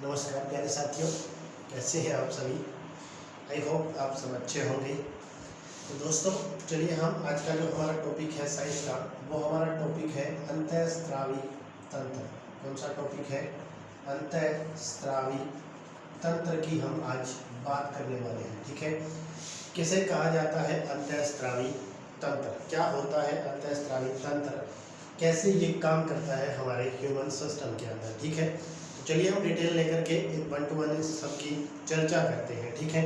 नमस्कार प्यारे साथियों, कैसे हैं आप सभी। आई होप आप सब अच्छे होंगे। तो दोस्तों चलिए हम आज का जो हमारा टॉपिक है साइंस का, वो हमारा टॉपिक है अंतःस्रावी तंत्र। कौन सा टॉपिक है? अंतःस्रावी तंत्र की हम आज बात करने वाले हैं। ठीक है, किसे कहा जाता है अंतःस्रावी तंत्र, क्या होता है अंतःस्रावी तंत्र, कैसे ये काम करता है हमारे ह्यूमन सिस्टम के अंदर। ठीक है, चलिए हम डिटेल लेकर के एक 1 to 1 इस सब की चर्चा करते हैं। ठीक है,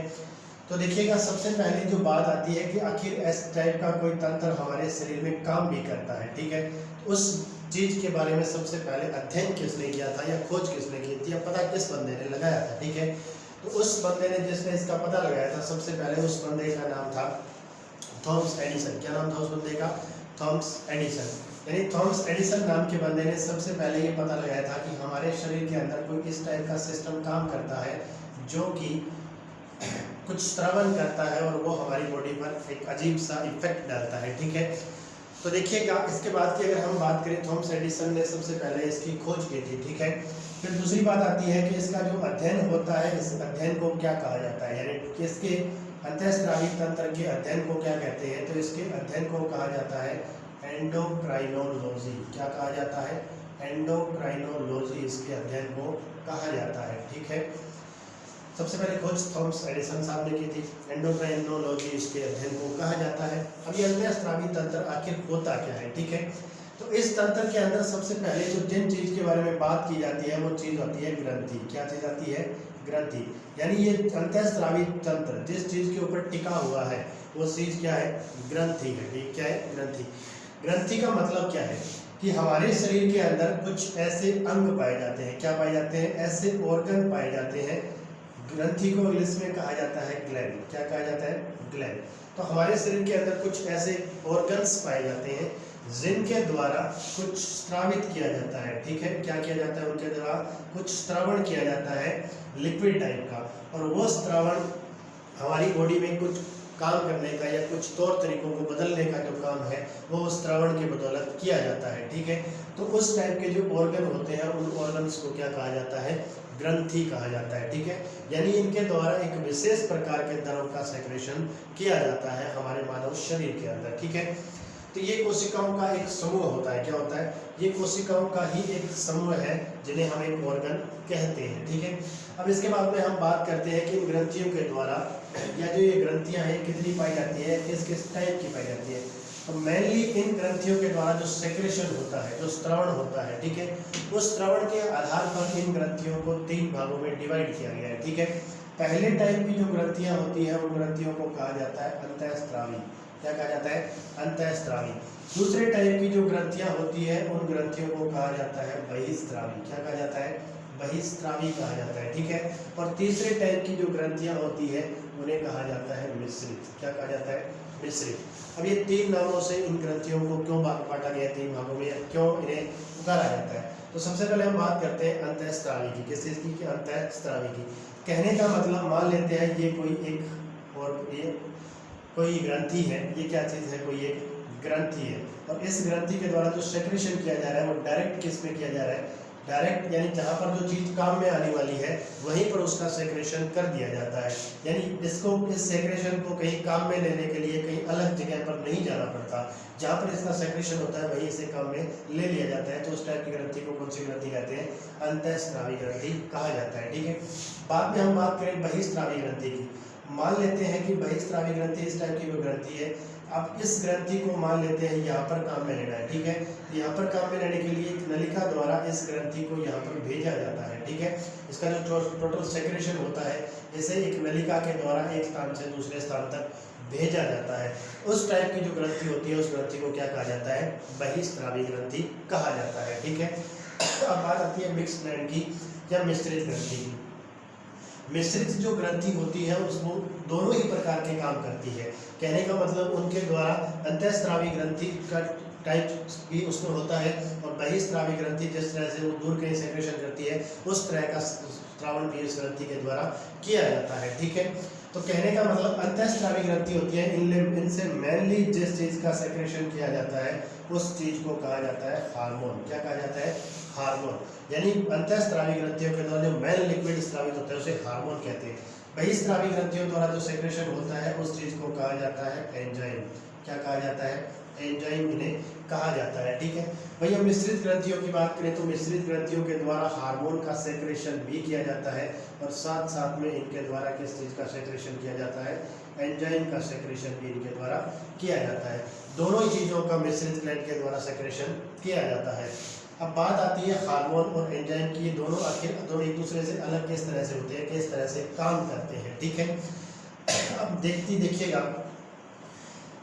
तो देखिएगा सबसे पहले जो बात आती है कि आखिर इस टाइप का कोई तंत्र हमारे शरीर में काम भी करता है। ठीक है, तो उस चीज़ के बारे में सबसे पहले अध्ययन किसने किया था या खोज किसने की थी या पता किस बंदे ने लगाया था। ठीक है, तो उस बंदे ने जिसने इसका पता लगाया था, सबसे पहले उस बंदे का नाम था थॉमस एडिसन। क्या नाम था उस बंदे का? Thomas Edison. यानी थॉमस एडिसन नाम के बंदे ने सबसे पहले ये पता लगाया था कि हमारे शरीर के अंदर कोई इस टाइप का सिस्टम काम करता है जो कि कुछ श्रवण करता है और वो हमारी बॉडी पर एक अजीब सा इफेक्ट डालता है। ठीक है, तो देखिएगा इसके बाद की अगर हम बात करें, थॉमस एडिसन ने सबसे पहले इसकी खोज की थी। ठीक है, फिर दूसरी बात आती है कि इसका जो अध्ययन होता है, इस अध्ययन को क्या कहा जाता है, यानी कि इसके अंतःस्रावी तंत्र के अध्ययन को क्या कहते हैं? तो इसके अध्ययन को कहा जाता है एंडोक्राइनोलॉजी। क्या कहा जाता है? एंडोक्राइनोलॉजी इसके अध्ययन को कहा जाता है। ठीक है, सबसे पहले खोज थॉमस एडिसन साहब ने की थी। एंडोक्राइनोलॉजी इसके अध्ययन को कहा जाता है। अब ये अंतःस्रावी तंत्र आखिर होता क्या है? ठीक है, तो इस तंत्र के अंदर सबसे पहले जो जिन चीज़ के बारे में बात की जाती है वो चीज़ होती है ग्रंथि। क्या चीज़ आती है? ग्रंथि। यानी ये अंतःस्रावी तंत्र जिस चीज़ के ऊपर टिका हुआ है वो चीज़ क्या है? ग्रंथि है। ठीक, क्या है? ग्रंथि। ग्रंथि का मतलब क्या है कि हमारे शरीर के अंदर कुछ ऐसे अंग पाए जाते हैं। क्या पाए जाते हैं? ऐसे ऑर्गन पाए जाते हैं। ग्रंथि को इंग्लिश में कहा जाता है ग्लैंड। क्या कहा जाता है? ग्लैंड। तो हमारे शरीर के अंदर कुछ ऐसे ऑर्गन्स पाए जाते हैं जिनके द्वारा कुछ स्रावित किया जाता है। ठीक है, क्या किया जाता है? उनके द्वारा कुछ श्रवण किया जाता है लिक्विड टाइप का, और वो श्रवण हमारी बॉडी में कुछ काम करने का या कुछ तौर तरीकों को बदलने का जो काम है वो उस श्रवण की बदौलत किया जाता है। ठीक है, तो उस टाइप के जो ऑर्गन होते हैं उन ऑर्गन्स को क्या कहा जाता है? ग्रंथि कहा जाता है। ठीक है, यानी इनके द्वारा एक विशेष प्रकार के द्रव का सेक्रेशन किया जाता है हमारे मानव शरीर के अंदर। ठीक है, तो ये कोशिकाओं का एक समूह होता है। क्या होता है? ये कोशिकाओं का ही एक समूह है जिन्हें हम एक ऑर्गन कहते हैं। ठीक है, अब इसके बाद में हम बात करते हैं कि इन ग्रंथियों के द्वारा या जो ये ग्रंथियां हैं कितनी पाई जाती है, किस किस टाइप की पाई जाती है। तो मेनली इन ग्रंथियों के द्वारा जो सेक्रेशन होता है, जो स्त्रवण होता है, ठीक है, उस स्त्रवण के आधार पर इन ग्रंथियों को 3 भागों में डिवाइड किया गया है। ठीक है, पहले टाइप की जो ग्रंथियां होती हैं उन ग्रंथियों को कहा जाता है अंतःस्रावी। क्या कहा जाता है? अंतःस्रावी। दूसरे टाइप की जो ग्रंथियां होती है उन ग्रंथियों को कहा जाता है बहिस्रावी। क्या कहा जाता है? बहिस्रावी कहा जाता है। ठीक है, और तीसरे टाइप की जो ग्रंथियां होती है उन्हें कहा जाता है मिश्रित। क्या कहा जाता है? मिश्रित। अब ये 3 नामों से इन ग्रंथियों को क्यों बांटा गया है 3 भागों में, या क्यों इन्हें पुकारा जाता है? तो सबसे पहले हम बात करते हैं अंतःस्रावी की। किस चीज़ की? अंतःस्रावी की। कहने का मतलब मान लेते हैं ये कोई एक और ये कोई ग्रंथि है। ये क्या चीज़ है? कोई एक ग्रंथि है, और इस ग्रंथि के द्वारा जो सेक्रेशन किया जा रहा है वो डायरेक्ट किस में किया जा रहा है? डायरेक्ट, यानी जहाँ पर जो चीज़ काम में आने वाली है वहीं पर उसका सेक्रेशन कर दिया जाता है। यानी इसको, इस सेक्रेशन को कहीं काम में लेने के लिए कहीं अलग जगह पर नहीं जाना पड़ता। जहाँ पर इसका सेक्रेशन होता है वहीं इसे काम में ले लिया जाता है। तो उस टाइप की ग्रंथि को कौन सी ग्रंथि कहते हैं? अंतःस्रावी ग्रंथि कहा जाता है। ठीक है, बाद में हम बात करें बहिस्रावी ग्रंथि की। मान लेते हैं कि बहिस्रावी ग्रंथि इस टाइप की कोई ग्रंथि है। अब इस ग्रंथि को मान लेते हैं यहाँ पर काम में लेना है। ठीक है, यहाँ पर काम में लेने के लिए एक नलिका द्वारा इस ग्रंथि को यहाँ पर भेजा जाता है। ठीक है, इसका जो टोटल सेक्रेशन होता है इसे एक नलिका के द्वारा एक स्थान से दूसरे स्थान तक भेजा जाता है। उस टाइप की जो ग्रंथि होती है उस ग्रंथि को क्या कहा जाता है? बहिस्रावी ग्रंथि कहा जाता है। ठीक है, अब बात आती है मिक्स्ड ब्लड की या मिश्रित ग्रंथि की। मिश्रित जो ग्रंथि होती है उसको दोनों ही प्रकार के काम करती है। कहने का मतलब उनके द्वारा अंतःस्रावी ग्रंथि का टाइप भी उसमें होता है, और बहिस्रावी ग्रंथि जिस तरह से वो दूर कहीं सेक्रेशन करती है उस तरह का श्रावण भी इस ग्रंथि के द्वारा किया जाता है। ठीक है, तो कहने का मतलब अंतःस्रावी ग्रंथि होती है, इनसे मेनली जिस चीज़ का सेक्रेशन किया जाता है उस चीज़ को कहा जाता है हार्मोन। क्या कहा जाता है? हार्मोन। यानी अंतःस्रावी ग्रंथियों के द्वारा जो मेन लिक्विड स्रावित होता है उसे हार्मोन कहते हैं। बहिस्रावी ग्रंथियों द्वारा जो सेक्रेशन होता है उस चीज़ को कहा जाता है एंजाइम। क्या कहा जाता है? एंजाइम इन्हें कहा जाता है। ठीक है भैया, मिश्रित ग्रंथियों की बात करें तो मिश्रित ग्रंथियों के द्वारा हार्मोन का सेक्रेशन भी किया जाता है और साथ साथ में इनके द्वारा किस चीज़ का सेक्रेशन किया जाता है? एंजाइम का सेक्रेशन भी इनके द्वारा किया जाता है। दोनों ही चीज़ों का मिश्रित ग्लैंड के द्वारा सेक्रेशन किया जाता है। अब बात आती है हार्मोन और एंजाइम की। ये दोनों आखिर दोनों एक दूसरे से अलग किस तरह से होते हैं, किस तरह से काम करते हैं। ठीक है, अब देखिएगा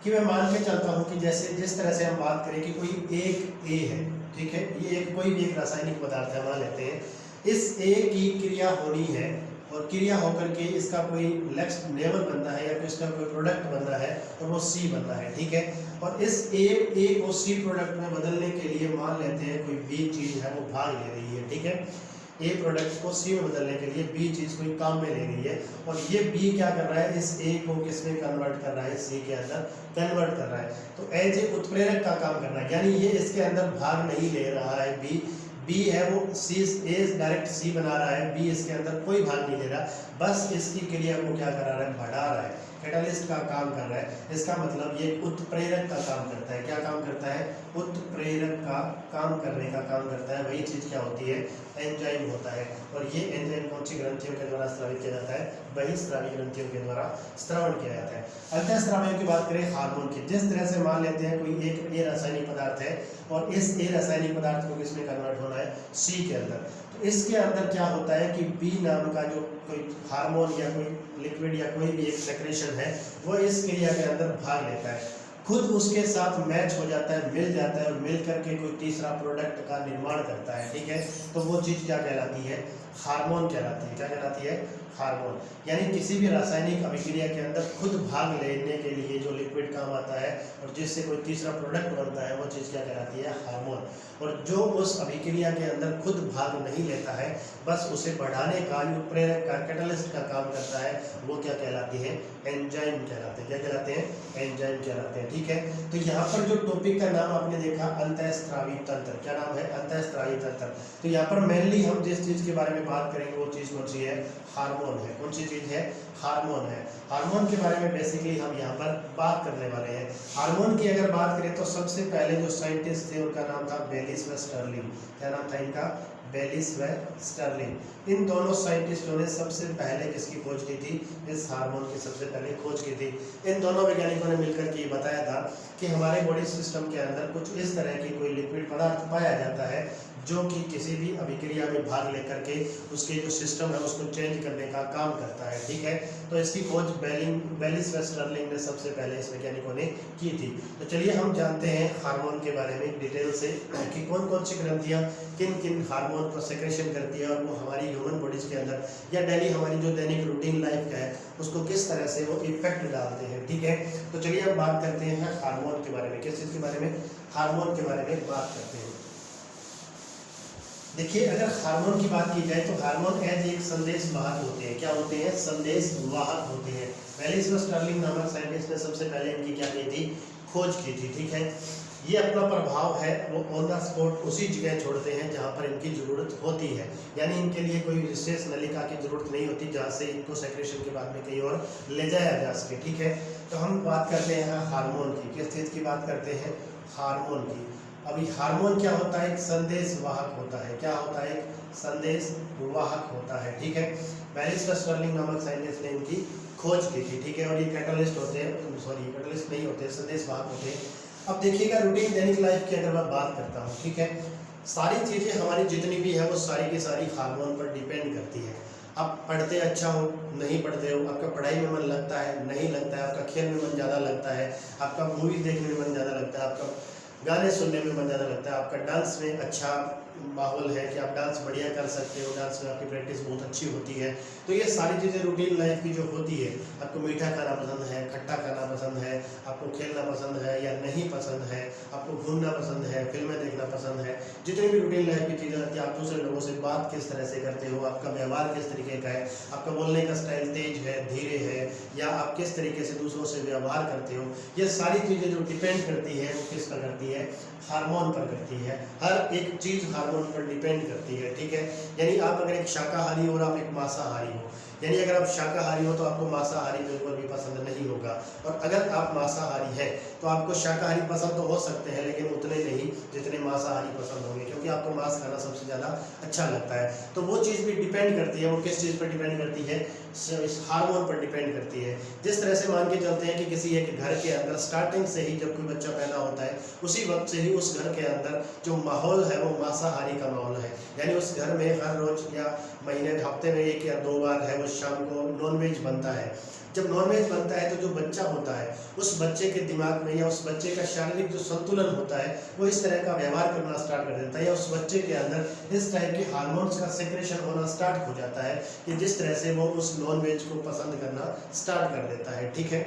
कि मैं मान के चलता हूँ कि जैसे जिस तरह से हम बात करें कि कोई एक ए है, ठीक है, ये एक कोई भी एक रासायनिक पदार्थ है मान लेते हैं। इस ए की क्रिया होनी है और क्रिया होकर के इसका कोई नेक्स्ट लेवल बनना है या फिर इसका कोई प्रोडक्ट बनना है और वो सी बनना है। ठीक है, और इस ए को सी प्रोडक्ट में बदलने के लिए मान लेते हैं कोई बी चीज़ है वो भाग ले रही है। ठीक है, ए प्रोडक्ट को सी में बदलने के लिए बी चीज़ कोई काम में ले रही है और ये बी क्या कर रहा है? इस ए को किस में कन्वर्ट कर रहा है? सी के अंदर कन्वर्ट कर रहा है। तो एज ए उत्प्रेरक का काम कर रहा है, यानी ये इसके अंदर भाग नहीं ले रहा है। बी है वो सी, ए डायरेक्ट सी बना रहा है, बी इसके अंदर कोई भाग नहीं ले रहा, बस इसकी क्रिया को क्या करा रहा है? बढ़ा रहा है, कैटालिस्ट का काम कर रहा है। इसका मतलब ये उत्प्रेरक का काम करता है। क्या काम करता है? उत्प्रेरक का काम करने का काम करता है। वही चीज़ क्या होती है? एंजाइम होता है। और ये एंजाइम कौन सी ग्रंथियों के द्वारा स्रावित किया जाता है? बहिस्रावी ग्रंथियों के द्वारा स्रावण किया जाता है। अंतःस्रावियों की बात करें हार्मोन की, जिस तरह से मान लेते हैं कोई एक ए रासायनिक पदार्थ है और इस ए रासायनिक पदार्थ को किसमें कन्वर्ट होना है? सी के अंदर। तो इसके अंदर क्या होता है कि बी नाम का जो कोई हार्मोन या कोई लिक्विड या कोई भी एक सेक्रेशन है वो इस क्रिया के अंदर भाग लेता है, खुद उसके साथ मैच हो जाता है, मिल जाता है और मिल करके कोई तीसरा प्रोडक्ट का निर्माण करता है। ठीक है, तो वो चीज़ क्या कहलाती है? हार्मोन कहलाती है। क्या कहलाती है? हार्मोन। यानी किसी भी रासायनिक अभिक्रिया के अंदर खुद भाग लेने के लिए जो लिक्विड काम आता है और जिससे कोई तीसरा प्रोडक्ट बनता है वो चीज़ क्या कहलाती है? हार्मोन। और जो उस अभिक्रिया के अंदर खुद भाग नहीं लेता है, बस उसे बढ़ाने का, उत्प्रेरक का, कैटालिस्ट का काम करता है, वो क्या कहलाती है? एंजाइम कहलाते हैं। क्या कहलाते हैं? एंजाइम कहलाते हैं। ठीक है, तो यहाँ पर जो टॉपिक का नाम आपने देखा अंतःस्रावी तंत्र, क्या नाम है? अंतःस्रावी तंत्र। तो यहाँ पर मेनली हम जिस चीज़ के बारे में बात करेंगे वो चीज़ कौन सी है? हार्मोन है। कौन सी चीज़ है? हार्मोन है। हार्मोन के बारे में बेसिकली हम यहाँ पर बात करने वाले हैं। हार्मोन की अगर बात करें तो सबसे पहले जो साइंटिस्ट थे उनका नाम था बेलिस व स्टर्लिंग। क्या नाम था इनका? बेलिस व स्टर्लिंग। इन दोनों साइंटिस्टों ने सबसे पहले किसकी खोज की थी? इस हार्मोन की सबसे पहले खोज की थी। इन दोनों वैज्ञानिकों ने मिलकर के ये बताया था कि हमारे बॉडी सिस्टम के अंदर कुछ इस तरह की कोई लिक्विड पदार्थ पाया जाता है जो कि किसी भी अभिक्रिया में भाग लेकर के उसके जो सिस्टम है उसको चेंज करने का काम करता है। ठीक है, तो इसकी खोज बेलिस व स्टर्लिंग ने सबसे पहले इस वैज्ञानिकों ने की थी। तो चलिए हम जानते हैं हार्मोन के बारे में डिटेल से कि कौन कौन सी ग्रंथियाँ किन किन हार्मोन को सेक्रेशन करती है और वो हमारी ह्यूमन बॉडीज के अंदर या डेली हमारी जो दैनिक रूटीन लाइफ का है उसको किस तरह से वो इफेक्ट डालते हैं। ठीक है, तो चलिए हम बात करते हैं हार्मोन के बारे में। किस चीज़ के बारे में? हार्मोन के बारे में बात करते हैं। देखिए, अगर हार्मोन की बात की जाए तो हार्मोन एज एक संदेश वाहक होते हैं। क्या होते हैं? संदेश वाहक होते हैं। बेलिस व स्टर्लिंग नामक साइंटिस्ट ने सबसे पहले इनकी क्या की थी? खोज की थी। ठीक है, ये अपना प्रभाव है वो ऑन द स्पॉट उसी जगह छोड़ते हैं जहाँ पर इनकी ज़रूरत होती है, यानी इनके लिए कोई विशेष नलिका की ज़रूरत नहीं होती जहाँ से इनको सेक्रेशन के बाद में कहीं और ले जाया जा सके। ठीक है, तो हम बात करते हैं हार्मोन की। किस चीज़ की बात करते हैं? हार्मोन की। अभी हार्मोन क्या होता है? एक संदेश वाहक होता है। क्या होता है? एक संदेश वाहक होता है। ठीक है, बेलिस व स्टर्लिंग नामक साइंटिस्ट ने इनकी खोज की थी। ठीक है, और ये कैटालिस्ट होते हैं, सॉरी कैटालिस्ट नहीं होते, संदेश वाहक होते हैं। अब देखिएगा रूटीन दैनिक लाइफ की अगर मैं बात करता हूँ, ठीक है, सारी चीज़ें हमारी जितनी भी है वो सारी की सारी हार्मोन पर डिपेंड करती है। आप पढ़ते अच्छा हो, नहीं पढ़ते हो, आपका पढ़ाई में मन लगता है, नहीं लगता है, आपका खेल में मन ज़्यादा लगता है, आपका मूवी देखने में मन ज़्यादा लगता है, आपका गाने सुनने में मन ज़्यादा लगता है, आपका डांस में अच्छा माहौल है कि आप डांस बढ़िया कर सकते हो, डांस में आपकी प्रैक्टिस बहुत अच्छी होती है। तो ये सारी चीज़ें रूटीन लाइफ की जो होती है, आपको मीठा खाना पसंद है, खट्टा खाना पसंद है, आपको खेलना पसंद है या नहीं पसंद है, आपको घूमना पसंद है, फिल्में देखना पसंद है, जितनी भी रूटीन लाइफ की चीज़ें होती है, आप दूसरे लोगों से बात किस तरह से करते हो, आपका व्यवहार किस तरीके का है, आपका बोलने का स्टाइल तेज है, धीरे है, या आप किस तरीके से दूसरों से व्यवहार करते हो, ये सारी चीज़ें जो डिपेंड करती है वो किस पर करती है, हार्मोन पर करती है। हर एक चीज़ हार्मोन पर डिपेंड करती है, ठीक है। यानी आप अगर एक शाकाहारी हो और आप एक मांसाहारी हो, यानी अगर आप शाकाहारी हो तो आपको मांसाहारी बिल्कुल भी पसंद नहीं होगा, और अगर आप मांसाहारी हैं तो आपको शाकाहारी पसंद तो हो सकते हैं लेकिन उतने नहीं जितने मांसाहारी पसंद होंगे, क्योंकि आपको मांस खाना सबसे ज़्यादा अच्छा लगता है। तो वो चीज़ भी डिपेंड करती है, वो किस चीज़ पर डिपेंड करती है, इस हार्मोन पर डिपेंड करती है। जिस तरह से मान के चलते हैं कि किसी एक घर के अंदर स्टार्टिंग से ही जब कोई बच्चा पैदा होता है उसी वक्त से ही उस घर के अंदर जो माहौल है वो मांसाहारी का माहौल है, यानी उस घर में हर रोज़ या महीने हफ्ते में 1 या 2 बार है वो शाम को नॉनवेज बनता है। जब नॉनवेज बनता है तो जो बच्चा होता है उस बच्चे के दिमाग में या उस बच्चे का शारीरिक जो संतुलन होता है वो इस तरह का व्यवहार करना स्टार्ट कर देता है, या उस बच्चे के अंदर इस टाइप के हार्मोन्स का सेक्रेशन होना स्टार्ट हो जाता है कि जिस तरह से वो उस नॉनवेज को पसंद करना स्टार्ट कर देता है, ठीक है।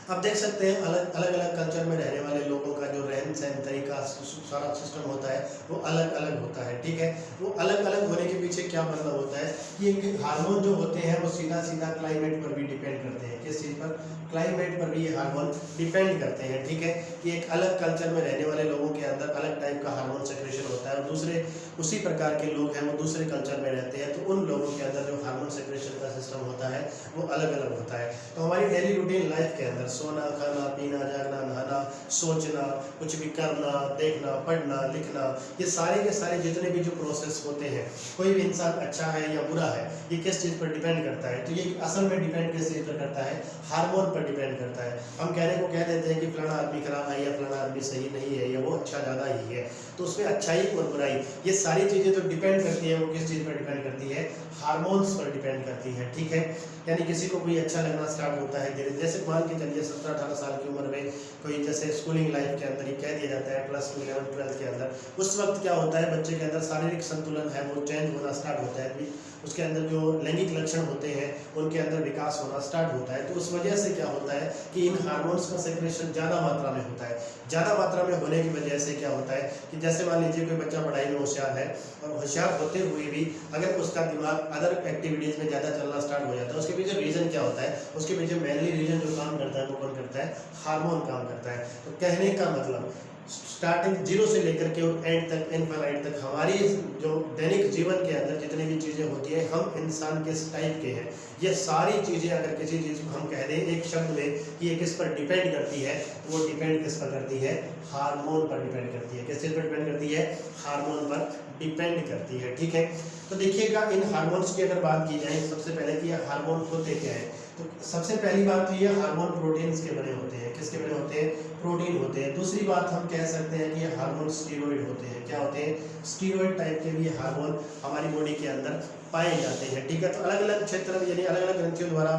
आप देख सकते हैं अलग अलग कल्चर में रहने वाले लोगों का जो रहन सहन तरीका सारा सिस्टम होता है वो अलग अलग होता है, ठीक है। वो अलग अलग होने के पीछे क्या मतलब होता है कि एक हार्मोन जो होते हैं वो सीधा सीधा क्लाइमेट पर भी डिपेंड करते हैं। किस चीज़ पर? क्लाइमेट पर भी ये हार्मोन डिपेंड करते हैं, ठीक है। कि एक अलग कल्चर में रहने वाले लोगों के अंदर अलग टाइप का हार्मोन सेक्रेशन होता है और दूसरे उसी प्रकार के लोग हैं वो दूसरे कल्चर में रहते हैं तो उन लोगों के अंदर जो हार्मोन सेक्रेशन का सिस्टम होता है वो अलग अलग होता है। तो हमारी डेली रूटीन लाइफ के अंदर सोना, खाना, पीना, जागना, नहाना, सोचना, कुछ भी करना, देखना, पढ़ना, लिखना, ये सारे के सारे जितने भी जो प्रोसेस होते हैं, कोई भी इंसान अच्छा है या बुरा है ये किस चीज़ पर डिपेंड करता है? तो ये असल में डिपेंड किस चीज़ पर करता है? हार्मोन पर डिपेंड करता है। हम कहने को कह देते हैं कि फलाना आदमी खराब है या फलाना आदमी सही नहीं है या वो अच्छा ज़्यादा ही है, तो उसमें अच्छाई और बुराई ये सारी चीज़ें तो डिपेंड करती है, वो किस चीज़ पर डिपेंड करती है? हार्मोन्स पर डिपेंड करती है, ठीक है। यानी किसी को कोई अच्छा लगना स्टार्ट होता है धीरे, जैसे मान के चलिए 17-18 साल की उम्र में कोई जैसे स्कूलिंग लाइफ के अंदर ही कह दिया जाता है +2, 11, 12 के अंदर, उस वक्त क्या होता है बच्चे के अंदर शारीरिक संतुलन है वो चेंज होना स्टार्ट होता है, उसके अंदर जो लैंगिक लक्षण होते हैं उनके अंदर विकास होना स्टार्ट होता है। तो उस वजह से क्या होता है कि इन हार्मोन्स का सेक्रेशन ज़्यादा मात्रा में होता है। ज़्यादा मात्रा में होने की वजह से क्या होता है कि जैसे मान लीजिए कोई बच्चा पढ़ाई में होशियार है और होशियार होते हुए भी अगर उसका दिमाग अदर एक्टिविटीज़ में ज़्यादा चलना स्टार्ट हो जाता है, उसके पीछे रीज़न क्या होता है? उसके पीछे मेनली रीज़न जो काम करता है वो कौन करता है? हार्मोन काम करता है। तो कहने का मतलब स्टार्टिंग 0 से लेकर के और एंड तक, इनफाइनाइट तक हमारी जो दैनिक जीवन के अंदर जितनी भी चीज़ें होती हैं हम इंसान किस टाइप के हैं, ये सारी चीज़ें अगर किसी चीज़ को हम कह दें एक शब्द में कि ये किस पर डिपेंड करती है तो वो डिपेंड किस पर करती है? हार्मोन पर डिपेंड करती है। किस चीज़ पर डिपेंड करती है? हार्मोन पर डिपेंड करती है, ठीक है। तो देखिएगा इन हार्मोन्स की अगर बात की जाए सबसे पहले कि ये हार्मोन होते क्या है, तो सबसे पहली बात तो ये हार्मोन प्रोटीन्स के बने होते हैं। किसके बने होते हैं? प्रोटीन होते हैं। दूसरी बात हम कह सकते हैं कि ये हार्मोन स्टीरॉयड होते हैं। क्या होते हैं? स्टीरॉयड टाइप के भी हार्मोन हमारी बॉडी के अंदर पाए जाते हैं, ठीक है। तो अलग अलग क्षेत्र में यानी अलग अलग ग्रंथियों द्वारा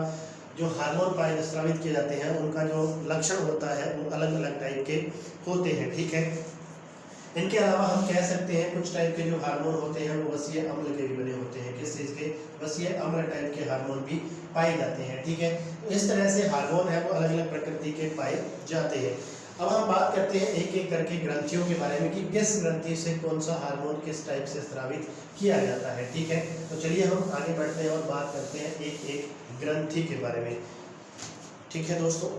जो हार्मोन पाए स्रावित किए जाते हैं उनका जो लक्षण होता है वो अलग अलग टाइप के होते हैं, ठीक है। इनके अलावा हम कह सकते हैं कुछ टाइप के जो हार्मोन होते हैं वो वसीय अम्ल के भी बने होते हैं। किस चीज़ के? वसीय अम्ल टाइप के हार्मोन भी पाए जाते हैं, ठीक है। तो इस तरह से हार्मोन है वो अलग अलग प्रकृति के पाए जाते हैं। अब हम बात करते हैं एक एक करके ग्रंथियों के बारे में कि किस ग्रंथि से कौन सा हार्मोन किस टाइप से स्रावित किया जाता है, ठीक है। तो चलिए हम आगे बढ़ते हैं और बात करते हैं एक एक ग्रंथि के बारे में, ठीक है दोस्तों।